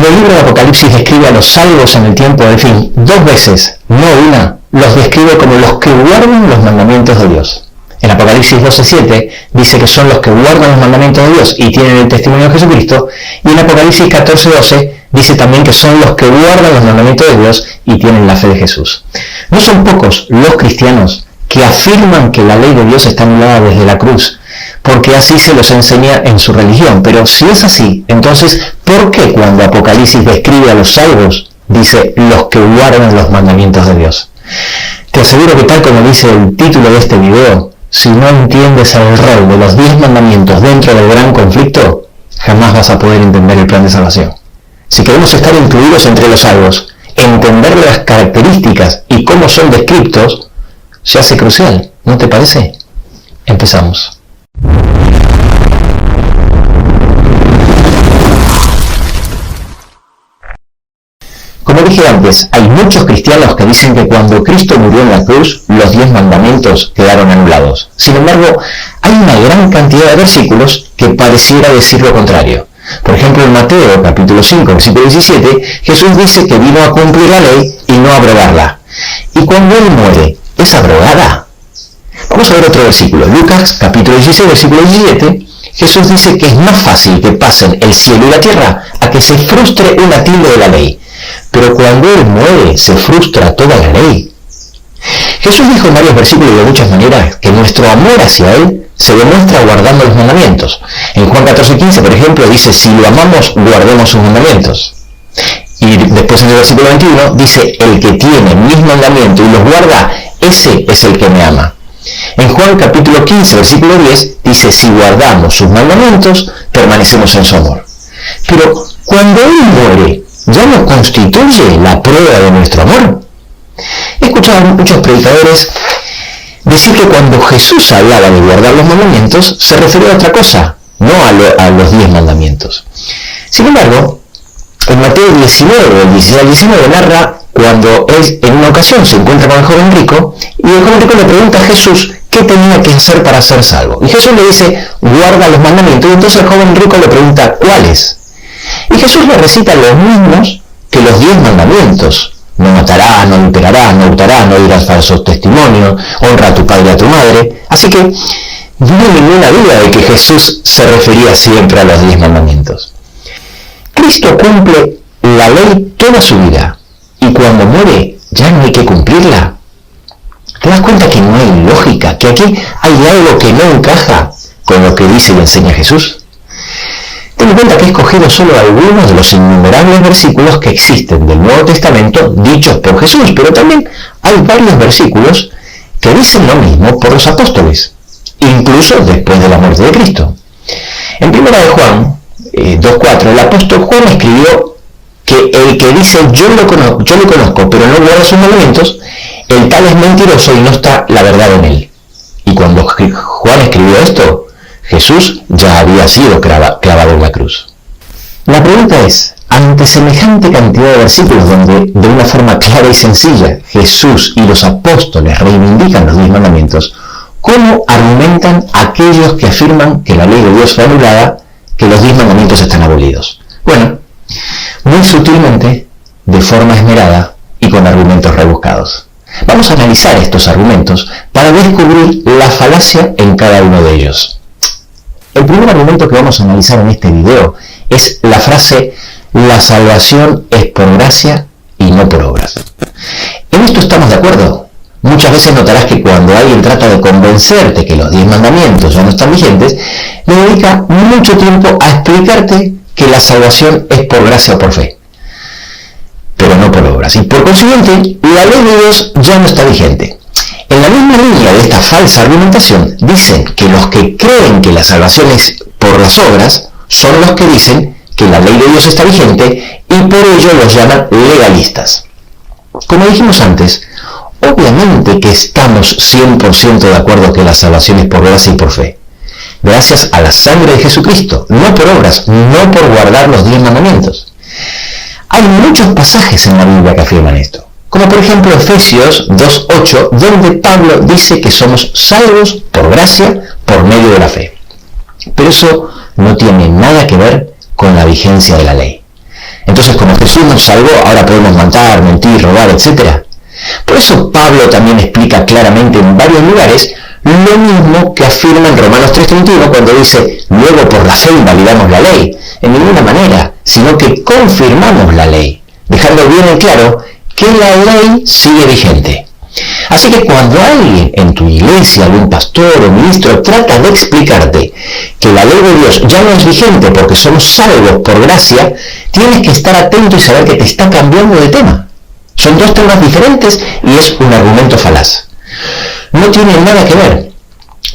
Cuando el libro de Apocalipsis describe a los salvos en el tiempo del fin, 2 veces, no una, los describe como los que guardan los mandamientos de Dios. En Apocalipsis 12:7 dice que son los que guardan los mandamientos de Dios y tienen el testimonio de Jesucristo, y en Apocalipsis 14:12 dice también que son los que guardan los mandamientos de Dios y tienen la fe de Jesús. No son pocos los cristianos que afirman que la ley de Dios está anulada desde la cruz, porque así se los enseña en su religión. Pero si es así, entonces, ¿por qué cuando Apocalipsis describe a los salvos, dice los que guardan los mandamientos de Dios? Te aseguro que tal como dice el título de este video, si no entiendes el rol de los 10 mandamientos dentro del gran conflicto, jamás vas a poder entender el plan de salvación. Si queremos estar incluidos entre los salvos, entender las características y cómo son descritos, se hace crucial, ¿no te parece? Empezamos. Como dije antes, hay muchos cristianos que dicen que cuando Cristo murió en la cruz, los 10 mandamientos quedaron anulados. Sin embargo, hay una gran cantidad de versículos que pareciera decir lo contrario. Por ejemplo, en Mateo capítulo 5, versículo 17, Jesús dice que vino a cumplir la ley y no a abrogarla. Y cuando Él muere, ¿es abrogada? Vamos a ver otro versículo. Lucas capítulo 16, versículo 17, Jesús dice que es más fácil que pasen el cielo y la tierra a que se frustre una tilde de la ley. Pero cuando Él muere, se frustra toda la ley. Jesús dijo en varios versículos y de muchas maneras que nuestro amor hacia Él se demuestra guardando los mandamientos. En Juan 14:15, por ejemplo, dice, si lo amamos, guardemos sus mandamientos. Y después en el versículo 21 dice, el que tiene mis mandamientos y los guarda, ese es el que me ama. En Juan capítulo 15, versículo 10, dice, si guardamos sus mandamientos, permanecemos en su amor. Pero cuando Él muere, ¿ya no constituye la prueba de nuestro amor? He escuchado a muchos predicadores decir que cuando Jesús hablaba de guardar los mandamientos, se refería a otra cosa, no a los 10 mandamientos. Sin embargo, en Mateo 19, del 16 al 19, narra cuando él en una ocasión se encuentra con el joven rico, y el joven rico le pregunta a Jesús qué tenía que hacer para ser salvo. Y Jesús le dice, guarda los mandamientos, y entonces el joven rico le pregunta, ¿cuáles? Y Jesús le recita los mismos que los 10 mandamientos. No matarás, no adulterarás, no hurtarás, no dirás falsos testimonios, honra a tu padre y a tu madre. Así que no hay ninguna duda de que Jesús se refería siempre a los 10 mandamientos. Cristo cumple la ley toda su vida, y cuando muere ya no hay que cumplirla. ¿Te das cuenta que no hay lógica, que aquí hay algo que no encaja con lo que dice y enseña Jesús? Ten en cuenta que he escogido solo algunos de los innumerables versículos que existen del Nuevo Testamento dichos por Jesús, pero también hay varios versículos que dicen lo mismo por los apóstoles, incluso después de la muerte de Cristo. En 1 de Juan 2:4, el apóstol Juan escribió que el que dice yo lo conozco, pero no guarda sus mandamientos, el tal es mentiroso y no está la verdad en él. Y cuando Juan escribió esto, Jesús ya había sido clavado en la cruz. La pregunta es, ante semejante cantidad de versículos donde de una forma clara y sencilla Jesús y los apóstoles reivindican los 10 mandamientos, ¿cómo argumentan aquellos que afirman que la ley de Dios fue anulada, que los 10 mandamientos están abolidos? Bueno, muy sutilmente, de forma esmerada y con argumentos rebuscados. Vamos a analizar estos argumentos para descubrir la falacia en cada uno de ellos. El primer argumento que vamos a analizar en este video es la frase la salvación es por gracia y no por obras. En esto estamos de acuerdo. Muchas veces notarás que cuando alguien trata de convencerte que los 10 mandamientos ya no están vigentes, le dedica mucho tiempo a explicarte que la salvación es por gracia o por fe, pero no por obras. Y por consiguiente, la ley de Dios ya no está vigente. En la misma línea de esta falsa argumentación, dicen que los que creen que la salvación es por las obras son los que dicen que la ley de Dios está vigente y por ello los llaman legalistas. Como dijimos antes, obviamente que estamos 100% de acuerdo que la salvación es por gracia y por fe, gracias a la sangre de Jesucristo, no por obras, no por guardar los 10 mandamientos. Hay muchos pasajes en la Biblia que afirman esto. Como por ejemplo Efesios 2:8, donde Pablo dice que somos salvos por gracia por medio de la fe. Pero eso no tiene nada que ver con la vigencia de la ley. En Entonces, como Jesús nos salvó, ahora podemos matar, mentir, robar, etc. Por eso Pablo también explica claramente en varios lugares lo mismo que afirma en Romanos 3:31 cuando dice: luego por la fe invalidamos la ley. En ninguna manera, sino que confirmamos la ley, dejando bien en claro que la ley sigue vigente. Así que cuando alguien en tu iglesia, algún pastor o ministro, trata de explicarte que la ley de Dios ya no es vigente porque somos salvos por gracia, tienes que estar atento y saber que te está cambiando de tema. Son dos temas diferentes y es un argumento falaz. No tienen nada que ver.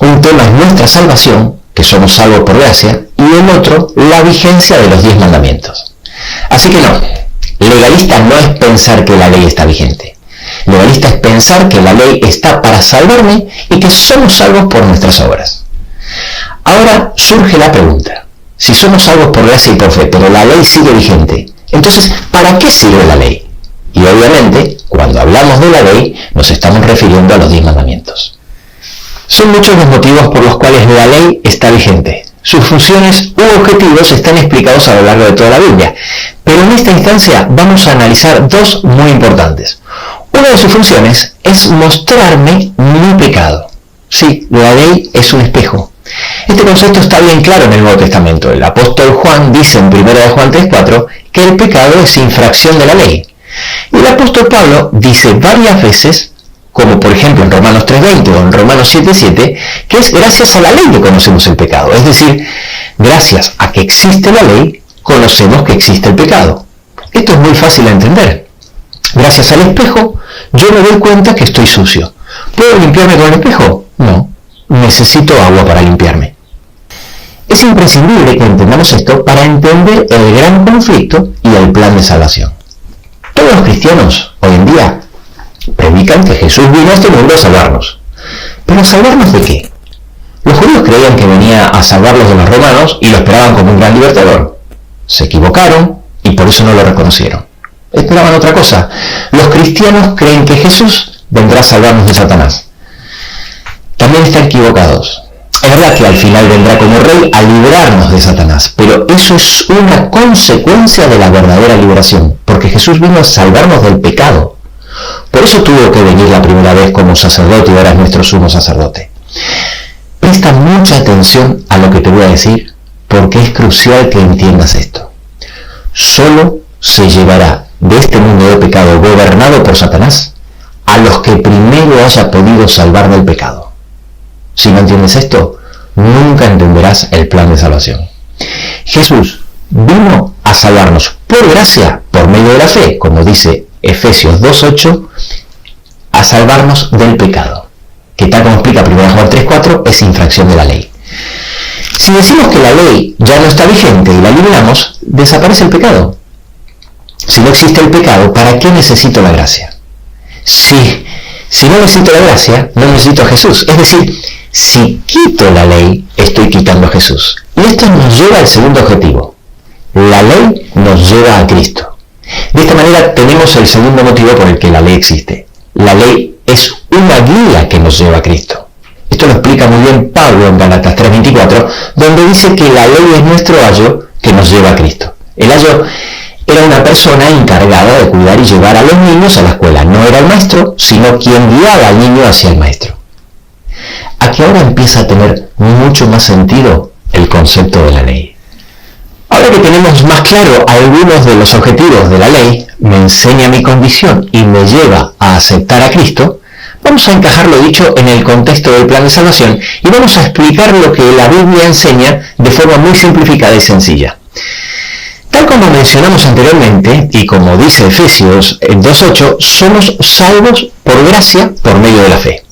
Un tema es nuestra salvación, que somos salvos por gracia, y el otro, la vigencia de los 10 mandamientos. Así que no, legalista no es pensar que la ley está vigente. Legalista es pensar que la ley está para salvarme y que somos salvos por nuestras obras. Ahora surge la pregunta: si somos salvos por gracia y por fe, pero la ley sigue vigente, entonces, ¿para qué sirve la ley? Y obviamente, cuando hablamos de la ley, nos estamos refiriendo a los 10 mandamientos. Son muchos los motivos por los cuales la ley está vigente. Sus funciones u objetivos están explicados a lo largo de toda la Biblia, pero en esta instancia vamos a analizar dos muy importantes. Una de sus funciones es mostrarme mi pecado. Sí, la ley es un espejo. Este concepto está bien claro en el Nuevo Testamento. El apóstol Juan dice en 1 Juan 3:4 que el pecado es infracción de la ley. Y el apóstol Pablo dice varias veces, como por ejemplo en Romanos 3:20 o en Romanos 7:7, que es gracias a la ley que conocemos el pecado. Es decir, gracias a que existe la ley, conocemos que existe el pecado. Esto es muy fácil de entender. Gracias al espejo, yo me doy cuenta que estoy sucio. ¿Puedo limpiarme con el espejo? No. Necesito agua para limpiarme. Es imprescindible que entendamos esto para entender el gran conflicto y el plan de salvación. Todos los cristianos hoy en día predican que Jesús vino a este mundo a salvarnos. ¿Pero a salvarnos de qué? Los judíos creían que venía a salvarlos de los romanos y lo esperaban como un gran libertador. Se equivocaron y por eso no lo reconocieron. Esperaban otra cosa. Los cristianos creen que Jesús vendrá a salvarnos de Satanás. También están equivocados. Es verdad que al final vendrá como rey a librarnos de Satanás, pero eso es una consecuencia de la verdadera liberación, porque Jesús vino a salvarnos del pecado. Por eso tuvo que venir la primera vez como sacerdote y ahora es nuestro sumo sacerdote. Presta mucha atención a lo que te voy a decir, porque es crucial que entiendas esto. Solo se llevará de este mundo de pecado gobernado por Satanás a los que primero haya podido salvar del pecado. Si no entiendes esto, nunca entenderás el plan de salvación. Jesús vino a salvarnos por gracia, por medio de la fe, como dice Efesios 2:8, a salvarnos del pecado, que tal como explica 1 Juan 3:4, es infracción de la ley. Si decimos que la ley ya no está vigente y la eliminamos, desaparece el pecado. Si no existe el pecado, ¿para qué necesito la gracia? Si no necesito la gracia, no necesito a Jesús. Es decir, si quito la ley, estoy quitando a Jesús. Y esto nos lleva al segundo objetivo. La ley nos lleva a Cristo. De esta manera tenemos el segundo motivo por el que la ley existe. La ley es una guía que nos lleva a Cristo. Esto lo explica muy bien Pablo en Gálatas 3:24, donde dice que la ley es nuestro ayo que nos lleva a Cristo. El ayo era una persona encargada de cuidar y llevar a los niños a la escuela. No era el maestro, sino quien guiaba al niño hacia el maestro. Aquí ahora empieza a tener mucho más sentido el concepto de la ley. Ahora que tenemos más claro algunos de los objetivos de la ley, me enseña mi condición y me lleva a aceptar a Cristo, vamos a encajar lo dicho en el contexto del plan de salvación y vamos a explicar lo que la Biblia enseña de forma muy simplificada y sencilla. Tal como mencionamos anteriormente, y como dice Efesios 2:8, somos salvos por gracia por medio de la fe.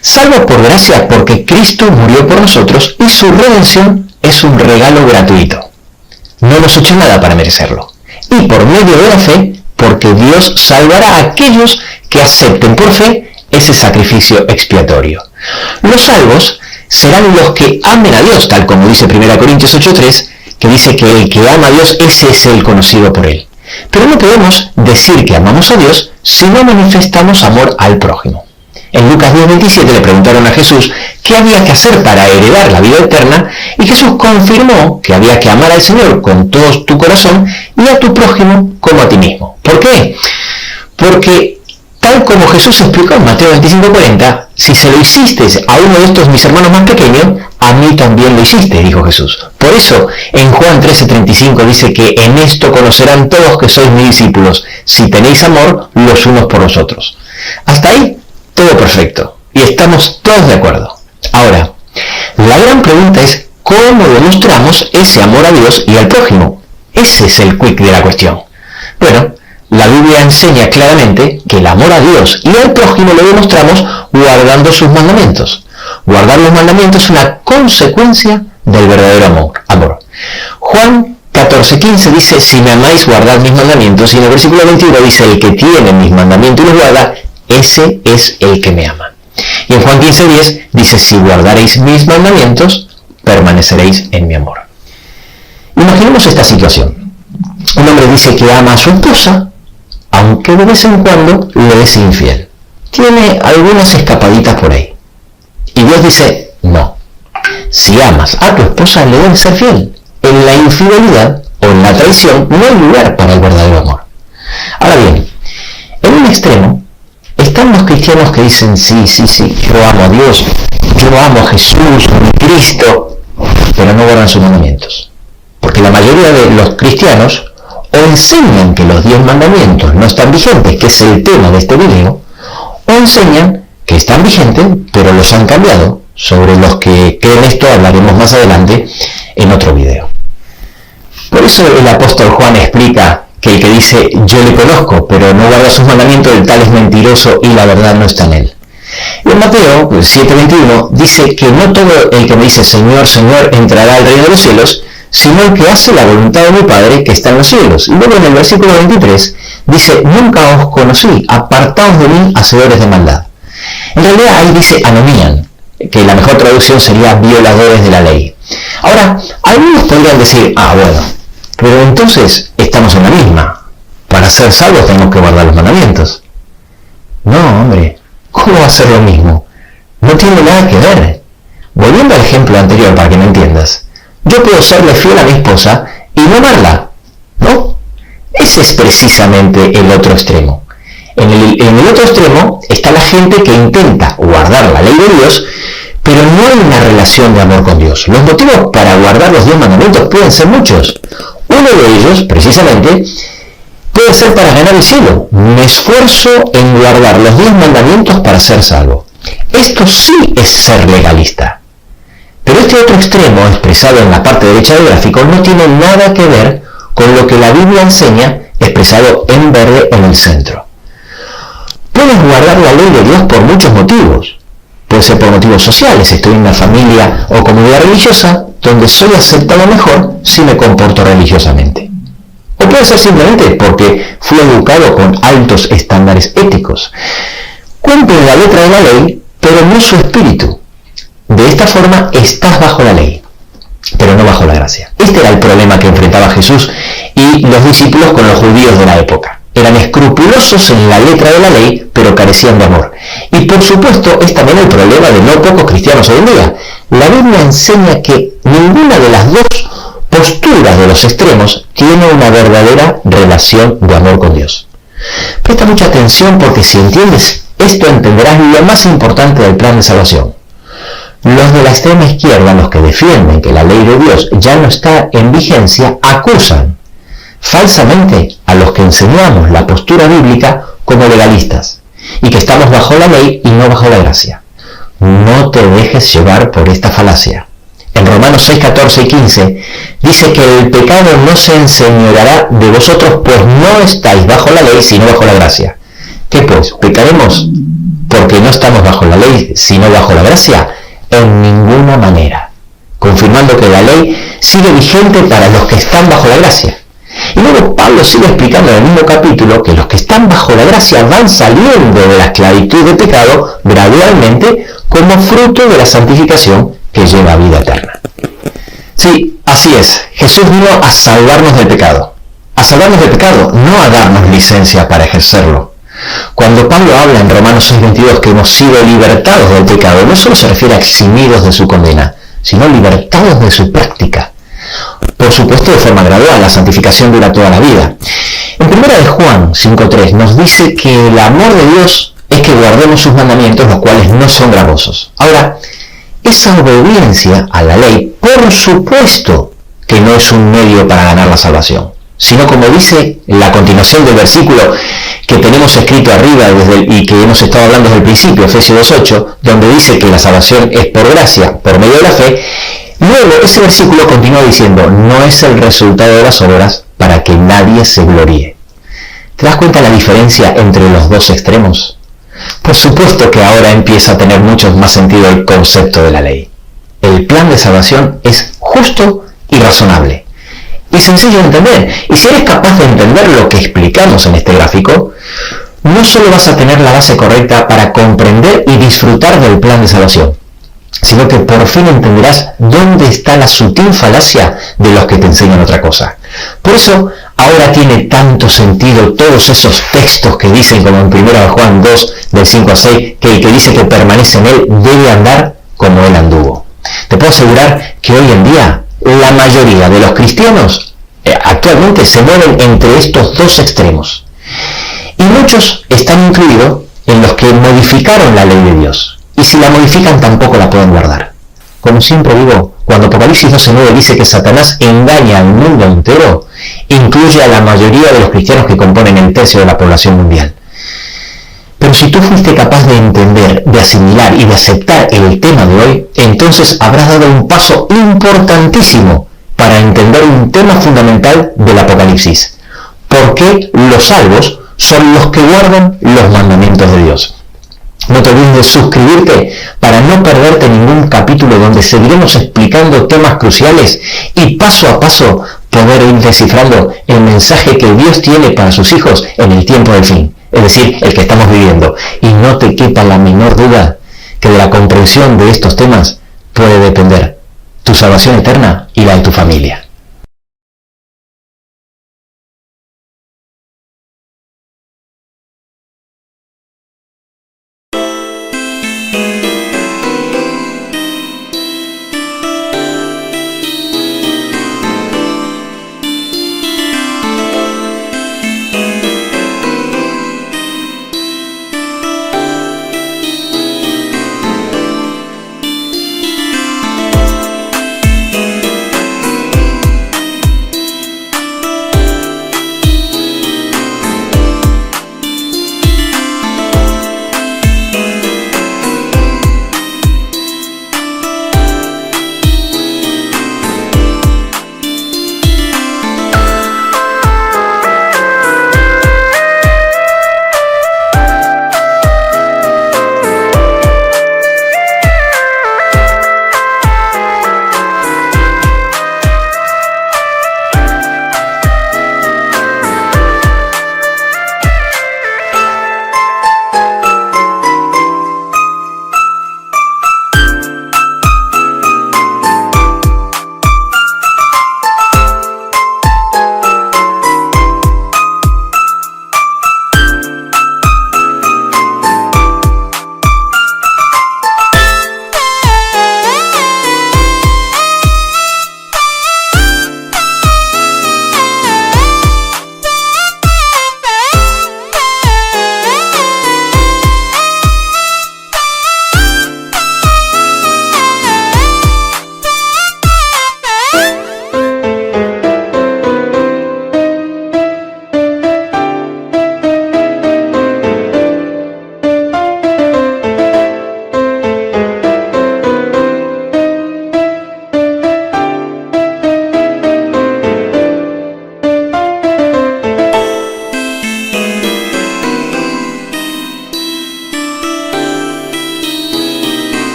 Salvos por gracia porque Cristo murió por nosotros y su redención es un regalo gratuito. No hemos hecho nada para merecerlo. Y por medio de la fe, porque Dios salvará a aquellos que acepten por fe ese sacrificio expiatorio. Los salvos serán los que amen a Dios, tal como dice 1 Corintios 8:3, que dice que el que ama a Dios, ese es el conocido por él. Pero no podemos decir que amamos a Dios si no manifestamos amor al prójimo. En Lucas 10:27 le preguntaron a Jesús qué había que hacer para heredar la vida eterna, y Jesús confirmó que había que amar al Señor con todo tu corazón y a tu prójimo como a ti mismo. ¿Por qué? Porque tal como Jesús explicó en Mateo 25:40, si se lo hiciste a uno de estos mis hermanos más pequeños, a mí también lo hiciste, dijo Jesús. Por eso, en Juan 13:35 dice que en esto conocerán todos que sois mis discípulos, si tenéis amor los unos por los otros. Hasta ahí, todo perfecto, y estamos todos de acuerdo. Ahora, la gran pregunta es, ¿cómo demostramos ese amor a Dios y al prójimo? Ese es el quid de la cuestión. Bueno, la Biblia enseña claramente que el amor a Dios y al prójimo lo demostramos guardando sus mandamientos. Guardar los mandamientos es una consecuencia del verdadero amor. Juan 14:15 dice, si me amáis, guardad mis mandamientos, y en el versículo 21 dice, el que tiene mis mandamientos y los guarda, ese es el que me ama. Y en Juan 15:10 dice, si guardaréis mis mandamientos, permaneceréis en mi amor. Imaginemos esta situación. Un hombre dice que ama a su esposa, aunque de vez en cuando le es infiel. Tiene algunas escapaditas por ahí. Y Dios dice, no. Si amas a tu esposa, le debes ser fiel. En la infidelidad o en la traición no hay lugar para el verdadero amor. Ahora bien, en un extremo están los cristianos que dicen, sí, yo amo a Dios, yo amo a Jesús, a Cristo, pero no guardan sus mandamientos. Porque la mayoría de los cristianos o enseñan que los 10 mandamientos no están vigentes, que es el tema de este video, o enseñan que están vigentes, pero los han cambiado. Sobre los que creen esto hablaremos más adelante en otro video. Por eso el apóstol Juan explica que el que dice, yo le conozco, pero no guarda sus mandamientos, el tal es mentiroso y la verdad no está en él. Y en Mateo 7:21 dice que no todo el que me dice, Señor, Señor, entrará al reino de los cielos, sino el que hace la voluntad de mi Padre que está en los cielos. Y luego en el versículo 23 dice, nunca os conocí, apartaos de mí, hacedores de maldad. En realidad ahí dice anomían, que la mejor traducción sería violadores de la ley. Ahora, algunos podrían decir, bueno, pero entonces estamos en la misma. Para ser salvos tenemos que guardar los mandamientos. No, hombre, ¿cómo va a ser lo mismo? No tiene nada que ver. Volviendo al ejemplo anterior para que me entiendas, yo puedo serle fiel a mi esposa y no amarla, ¿no? Ese es precisamente el otro extremo. En el otro extremo está la gente que intenta guardar la ley de Dios, pero no hay una relación de amor con Dios. Los motivos para guardar los 10 mandamientos pueden ser muchos. Uno de ellos, precisamente, puede ser para ganar el cielo. Me esfuerzo en guardar los 10 mandamientos para ser salvo. Esto sí es ser legalista. Pero este otro extremo, expresado en la parte derecha del gráfico, no tiene nada que ver con lo que la Biblia enseña, expresado en verde en el centro. Puedes guardar la ley de Dios por muchos motivos. Puede ser por motivos sociales, estoy en una familia o comunidad religiosa donde soy aceptado mejor si me comporto religiosamente. O puede ser simplemente porque fui educado con altos estándares éticos. Cumplen la letra de la ley, pero no su espíritu. De esta forma estás bajo la ley, pero no bajo la gracia. Este era el problema que enfrentaba Jesús y los discípulos con los judíos de la época. Eran escrupulosos en la letra de la ley, pero carecían de amor. Y por supuesto es también el problema de no pocos cristianos hoy en día. La Biblia enseña que ninguna de las dos posturas de los extremos tiene una verdadera relación de amor con Dios. Presta mucha atención porque si entiendes esto entenderás lo más importante del plan de salvación. Los de la extrema izquierda, los que defienden que la ley de Dios ya no está en vigencia, acusan falsamente a los que enseñamos la postura bíblica como legalistas y que estamos bajo la ley y no bajo la gracia. No te dejes llevar por esta falacia. En Romanos 6, 14 y 15 dice que el pecado no se enseñoreará de vosotros, pues no estáis bajo la ley sino bajo la gracia. ¿Qué pues? ¿Pecaremos porque no estamos bajo la ley sino bajo la gracia? En ninguna manera, confirmando que la ley sigue vigente para los que están bajo la gracia. Y luego Pablo sigue explicando en el mismo capítulo que los que están bajo la gracia van saliendo de la esclavitud del pecado gradualmente como fruto de la santificación que lleva a vida eterna. Sí, así es, Jesús vino a salvarnos del pecado. A salvarnos del pecado, no a darnos licencia para ejercerlo. Cuando Pablo habla en Romanos 6:22 que hemos sido libertados del pecado, no solo se refiere a eximidos de su condena, sino libertados de su práctica. Por supuesto, de forma gradual, la santificación dura toda la vida. En 1 de Juan 5:3 nos dice que el amor de Dios es que guardemos sus mandamientos, los cuales no son gravosos. Ahora, esa obediencia a la ley, por supuesto que no es un medio para ganar la salvación, sino como dice la continuación del versículo que tenemos escrito arriba y que hemos estado hablando desde el principio, Efesios 2:8, donde dice que la salvación es por gracia, por medio de la fe. Luego ese versículo continúa diciendo, no es el resultado de las obras para que nadie se gloríe. ¿Te das cuenta la diferencia entre los dos extremos? Por supuesto que ahora empieza a tener mucho más sentido el concepto de la ley. El plan de salvación es justo y razonable. Y sencillo de entender. Y si eres capaz de entender lo que explicamos en este gráfico, no solo vas a tener la base correcta para comprender y disfrutar del plan de salvación, sino que por fin entenderás dónde está la sutil falacia de los que te enseñan otra cosa. Por eso, ahora tiene tanto sentido todos esos textos que dicen, como en 1 de Juan 2, del 5 a 6, que el que dice que permanece en él debe andar como él anduvo. Te puedo asegurar que hoy en día la mayoría de los cristianos actualmente se mueven entre estos dos extremos. Y muchos están incluidos en los que modificaron la ley de Dios. Y si la modifican tampoco la pueden guardar. Como siempre digo, cuando Apocalipsis 12:9 dice que Satanás engaña al mundo entero, incluye a la mayoría de los cristianos que componen el tercio de la población mundial. Pero si tú fuiste capaz de entender, de asimilar y de aceptar el tema de hoy, entonces habrás dado un paso importantísimo para entender un tema fundamental del Apocalipsis. ¿Por qué los salvos son los que guardan los mandamientos de Dios? No te olvides de suscribirte para no perderte ningún capítulo donde seguiremos explicando temas cruciales y paso a paso poder ir descifrando el mensaje que Dios tiene para sus hijos en el tiempo del fin, es decir, el que estamos viviendo. Y no te quepa la menor duda que de la comprensión de estos temas puede depender tu salvación eterna y la de tu familia.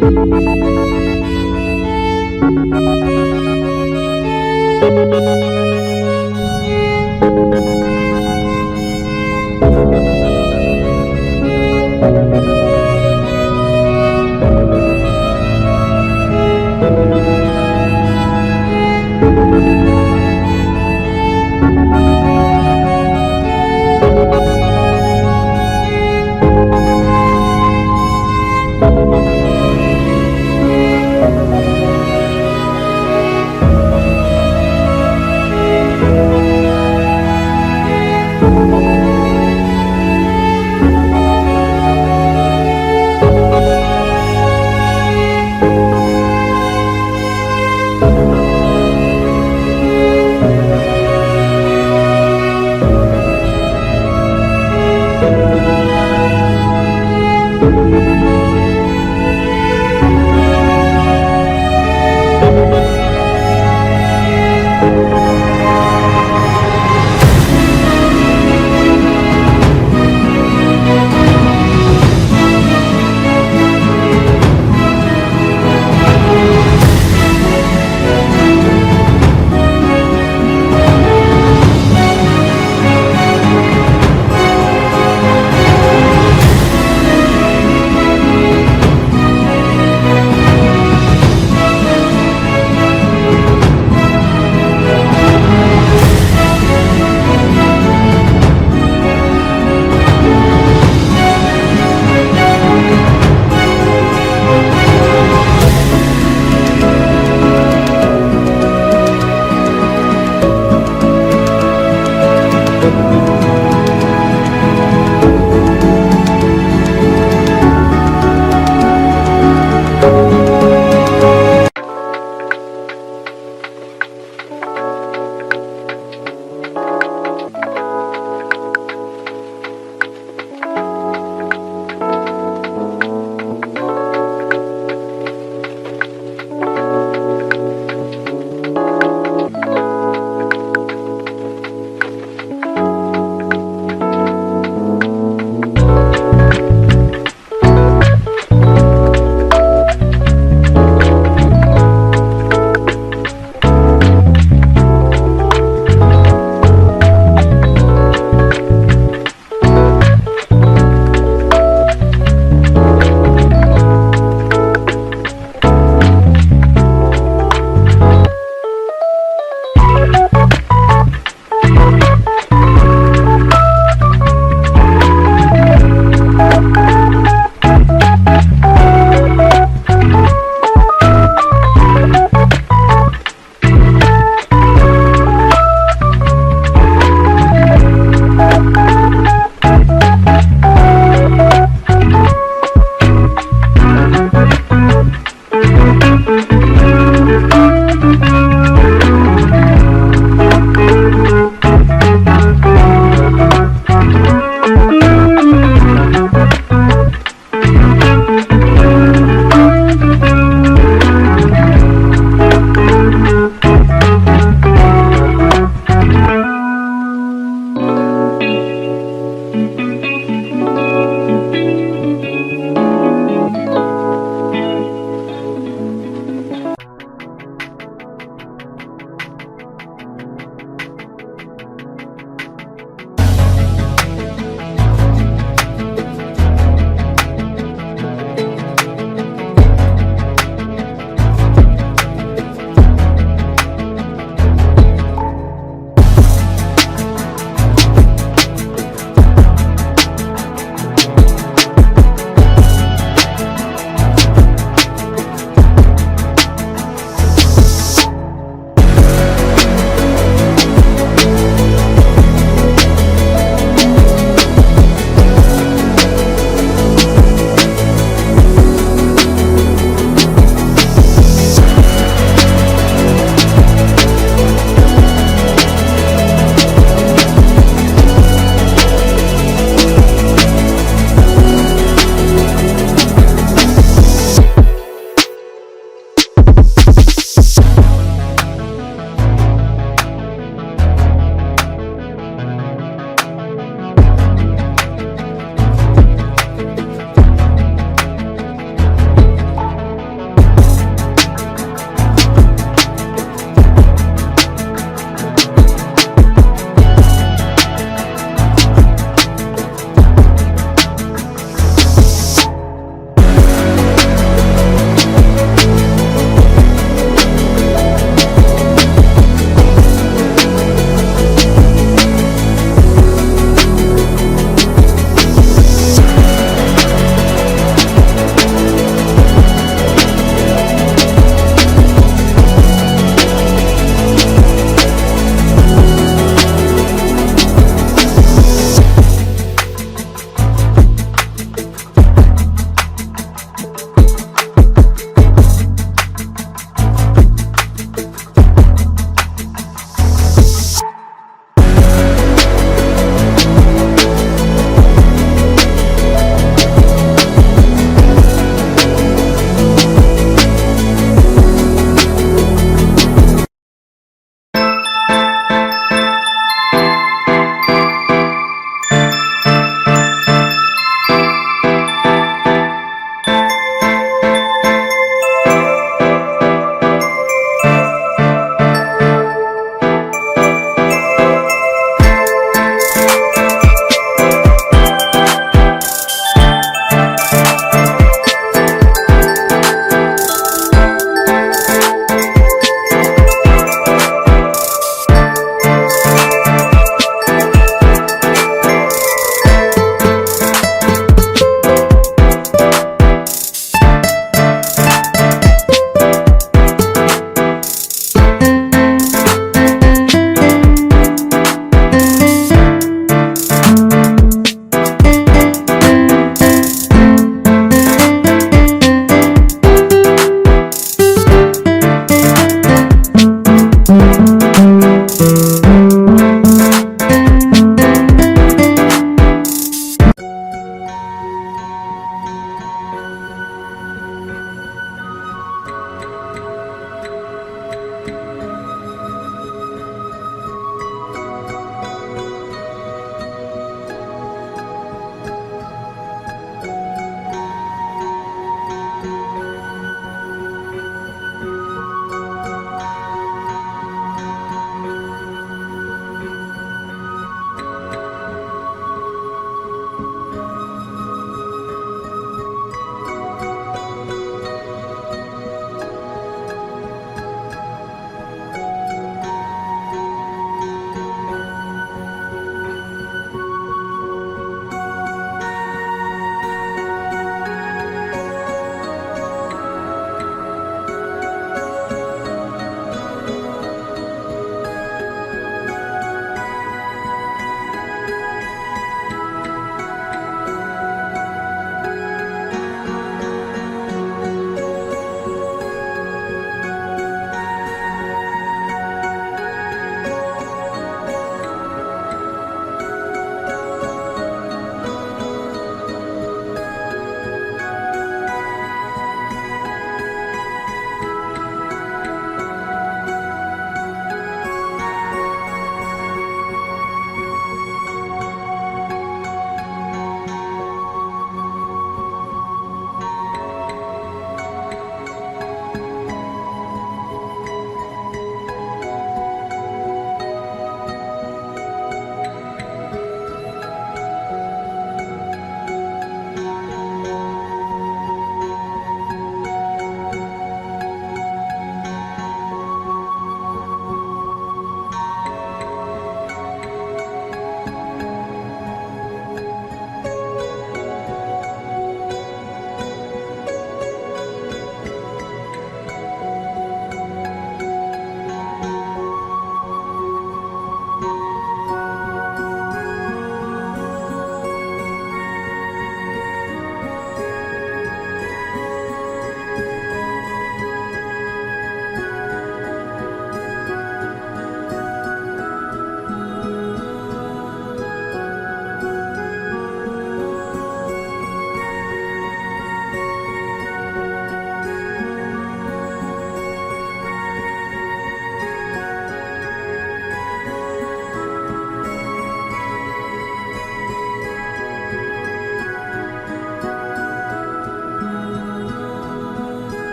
Thank you.